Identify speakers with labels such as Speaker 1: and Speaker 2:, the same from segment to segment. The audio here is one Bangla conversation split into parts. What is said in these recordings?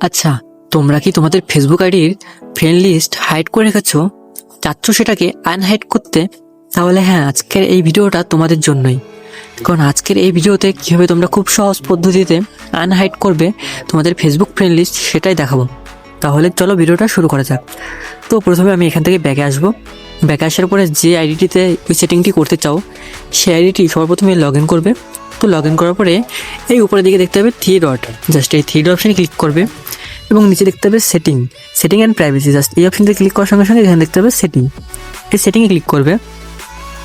Speaker 1: আচ্ছা, তোমরা কি তোমাদের ফেসবুক আইডির ফ্রেন্ড লিস্ট হাইড করে রেখেছো, চাচ্ছ সেটাকে আনহাইড করতে? তাহলে হ্যাঁ, আজকের এই ভিডিওটা তোমাদের জন্যই। কারণ আজকের এই ভিডিওতে কীভাবে তোমরা খুব সহজ পদ্ধতিতে আনহাইড করবে তোমাদের ফেসবুক ফ্রেন্ড লিস্ট সেটাই দেখাবো। তাহলে চলো ভিডিওটা শুরু করা যাক। তো প্রথমে আমি এখান থেকে ব্যাকে আসবো। ব্যাকে আসার পরে যে আইডিটিতে ওই সেটিংটি করতে চাও সেই আইডিটি সবার প্রথমে লগ ইন করবে। তো লগ ইন করার পরে এই উপরের দিকে দেখতে হবে থ্রি ডট, জাস্ট এই থ্রি ডট অপশানে ক্লিক করবে এবং নিচে দেখতে হবে সেটিং অ্যান্ড প্রাইভেসি। জাস্ট এই অপশানতে ক্লিক করার সঙ্গে সঙ্গে এখানে দেখতে হবে সেটিং, এই সেটিংয়ে ক্লিক করবে।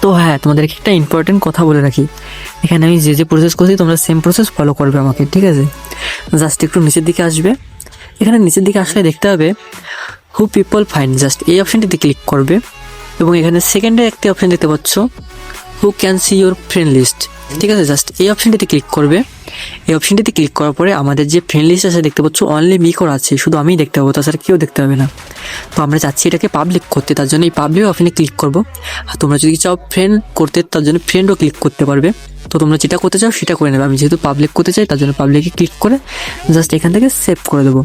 Speaker 1: তো হ্যাঁ, তোমাদেরকে একটা ইম্পর্টেন্ট কথা বলে রাখি, এখানে আমি যে প্রসেস করছি তোমরা সেম প্রসেস ফলো করবে আমাকে, ঠিক আছে? জাস্ট একটু নিচের দিকে আসবে। এখানে নিচের দিকে আসলে দেখতে হবে হু পিপল ফাইন্ড, জাস্ট এই অপশানটিতে ক্লিক করবে এবং এখানে সেকেন্ডে একটি অপশান দেখতে পাচ্ছ who can see your friend list, ঠিক আছে? জাস্ট এই অপশানটিতে ক্লিক করবে। এই অপশানটিতে ক্লিক করার পরে আমাদের যে ফ্রেন্ড লিস্ট আছে দেখতে পাচ্ছ অনলি মি করা আছে, শুধু আমিই দেখতে পাবো, তাছাড়া কেউ দেখতে পাবে না। তো আমরা চাচ্ছি এটাকে পাবলিক করতে, তার জন্য এই পাবলিক অপশানে ক্লিক করবো। আর তোমরা যদি চাও ফ্রেন্ড করতে তার জন্য ফ্রেন্ডও ক্লিক করতে পারবে। তো তোমরা যেটা করতে চাও সেটা করে নেবে। আমি যেহেতু পাবলিক করতে চাই তার জন্য পাবলিকে ক্লিক করে জাস্ট এখান থেকে সেভ করে দেবো।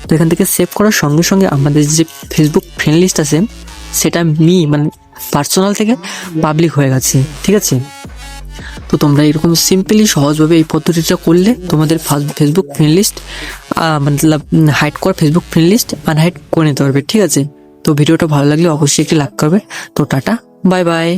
Speaker 1: তো এখান থেকে সেভ করার সঙ্গে সঙ্গে আমাদের যে ফেসবুক ফ্রেন্ড লিস্ট আছে সেটা মানে পার্সোনাল থেকে পাবলিক হয়ে গেছে, ঠিক আছে? তো তোমরা এরকম সিম্পলি সহজভাবে এই পদ্ধতিটা করলে তোমাদের ফেসবুক ফ্রেন্ড লিস্ট মতলব হাইড করা ফেসবুক ফ্রেন্ড লিস্ট আনহাইড করে নিতে পারবে, ঠিক আছে? তো ভিডিওটা ভালো লাগলে অবশ্যই একটি লাইক করবে। তো টাটা, বাই বাই।